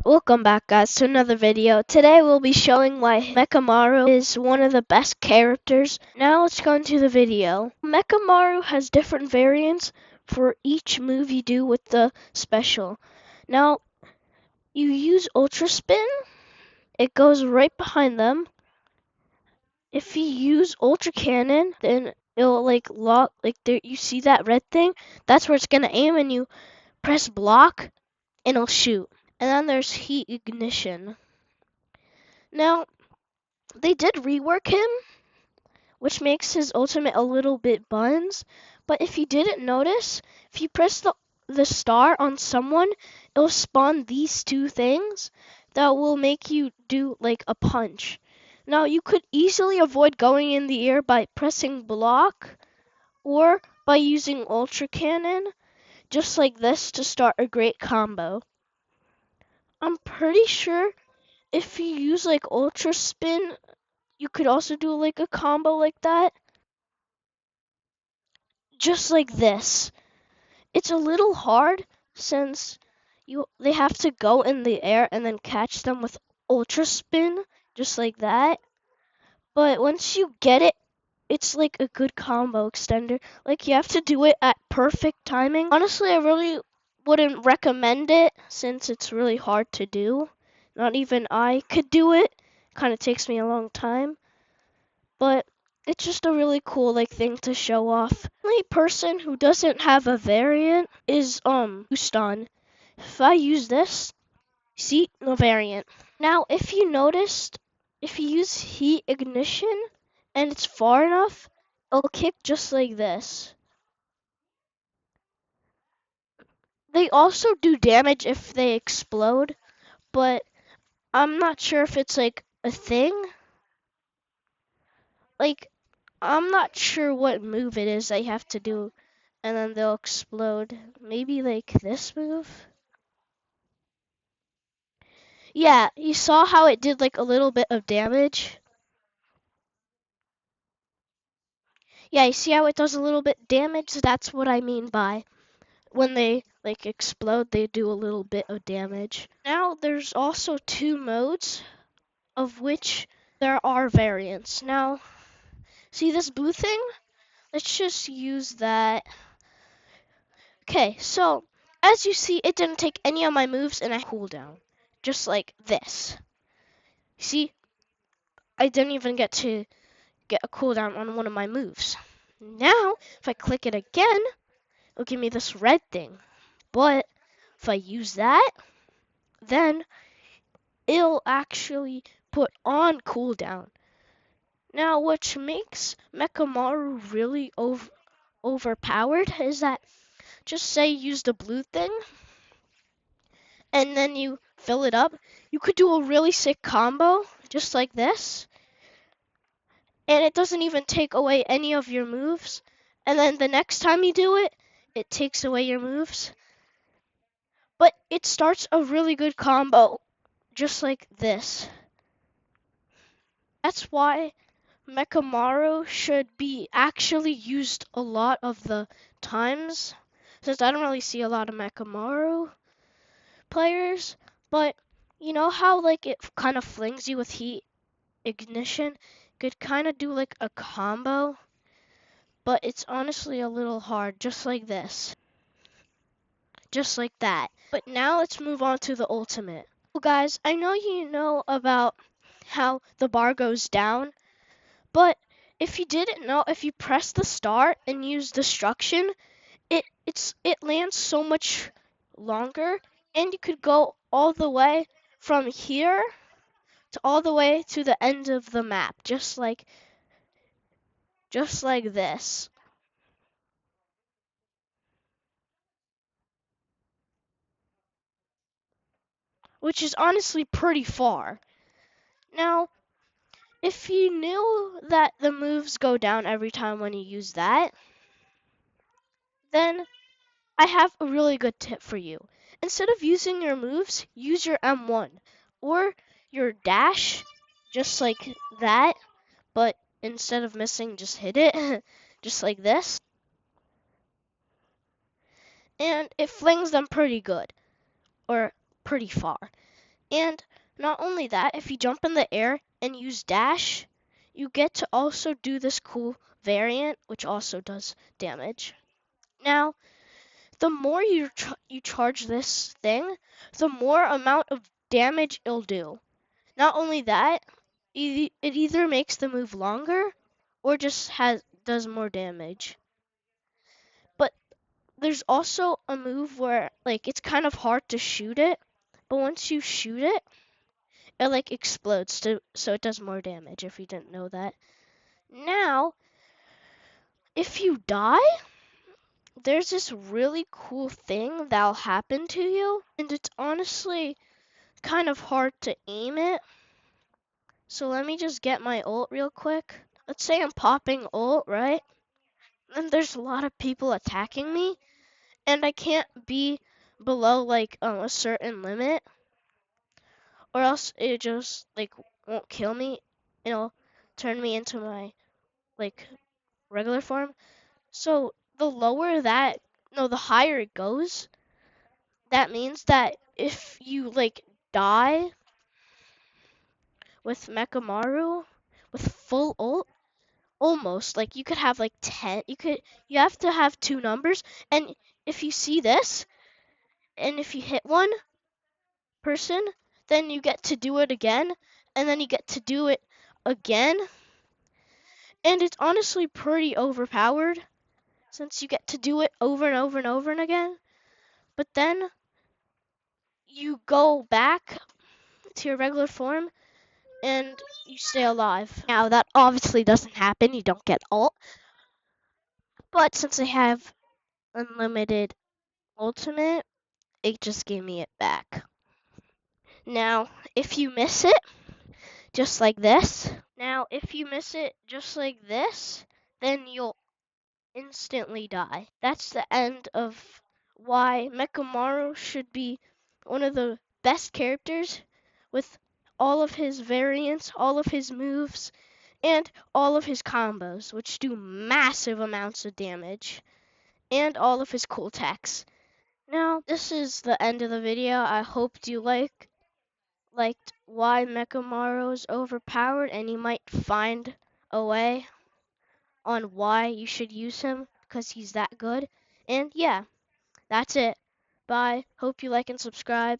Welcome back guys to another video. Today we'll be showing why Mechamaru is one of the best characters. Now let's go into the video. Mechamaru has different variants for each move you do with the special. Now you use Ultra Spin, it goes right behind them. If you use Ultra Cannon, then it'll lock there, you see that red thing? That's where it's gonna aim and you press block and it'll shoot. And then there's Heat Ignition. Now, they did rework him, which makes his ultimate a little bit buns. But if you didn't notice, if you press the star on someone, it'll spawn these two things that will make you do like a punch. Now, you could easily avoid going in the air by pressing block or by using Ultra Cannon, just like this, to start a great combo. I'm pretty sure if you use like Ultra Spin, you could also do like a combo like that. Just like this. It's a little hard since they have to go in the air and then catch them with Ultra Spin, just like that. But once you get it, it's like a good combo extender. Like you have to do it at perfect timing. Honestly, I really wouldn't recommend it since it's really hard to do. Not even I could do it. Kind of takes me a long time. But it's just a really cool thing to show off. The only person who doesn't have a variant is Houston. If I use this, see, no variant. Now if you noticed, if you use Heat Ignition and it's far enough, it'll kick just like this. They also do damage if they explode, but I'm not sure if it's like a thing. Like, I'm not sure what move it is they have to do, and then they'll explode. Maybe like this move? Yeah, you saw how it did like a little bit of damage? Yeah, you see how it does a little bit damage? That's what I mean by when they like explode, they do a little bit of damage. Now, there's also two modes of which there are variants. Now, see this blue thing? Let's just use that. Okay, so as you see, it didn't take any of my moves and I cooldown. Just like this. See, I didn't even get to get a cooldown on one of my moves. Now, if I click it again, it'll give me this red thing. But if I use that, then it'll actually put on cooldown. Now, what makes Mechamaru really overpowered is that, just say you use the blue thing, and then you fill it up, you could do a really sick combo, just like this. And it doesn't even take away any of your moves. And then the next time you do it, it takes away your moves. But it starts a really good combo, just like this. That's why Mechamaru should be actually used a lot of the times, since I don't really see a lot of Mechamaru players. But you know how like it kind of flings you with Heat Ignition? Could kind of do like a combo, but it's honestly a little hard, just like this. Just like that. But now let's move on to the ultimate. Well, guys, I know you know about how the bar goes down, but if you didn't know, if you press the star and use destruction, it lands so much longer, and you could go all the way from here to all the way to the end of the map, just like this. Which is honestly pretty far. Now, if you knew that the moves go down every time when you use that, then I have a really good tip for you. Instead of using your moves, use your M1 or your dash, just like that, but instead of missing, just hit it, just like this. And it flings them pretty good, or pretty far. And not only that, if you jump in the air and use dash, you get to also do this cool variant, which also does damage. Now, the more you charge this thing, the more amount of damage it'll do. Not only that, it either makes the move longer or just does more damage. But there's also a move where like it's kind of hard to shoot it, but once you shoot it, it like explodes so it does more damage if you didn't know that. Now, if you die, there's this really cool thing that'll happen to you, and it's honestly kind of hard to aim it. So let me just get my ult real quick. Let's say I'm popping ult, right? And there's a lot of people attacking me, and I can't be below like a certain limit, or else it just like won't kill me. It'll turn me into my like regular form. So the lower that, no, the higher it goes, that means that if you like die with Mechamaru with full ult, almost like you could have like 10, you have to have two numbers, and if you see this, and if you hit one person, then you get to do it again, and then you get to do it again, and it's honestly pretty overpowered since you get to do it over and over and over and again. But then you go back to your regular form and you stay alive. Now that obviously doesn't happen, you don't get ult, but since I have unlimited ultimate, it just gave me it back. Now, if you miss it, just like this, then you'll instantly die. That's the end of why Mechamaru should be one of the best characters with all of his variants, all of his moves, and all of his combos, which do massive amounts of damage, and all of his cool techs. Now, this is the end of the video. I hope you liked why Mechamaru is overpowered, and you might find a way on why you should use him because he's that good. And yeah, that's it. Bye. Hope you like and subscribe.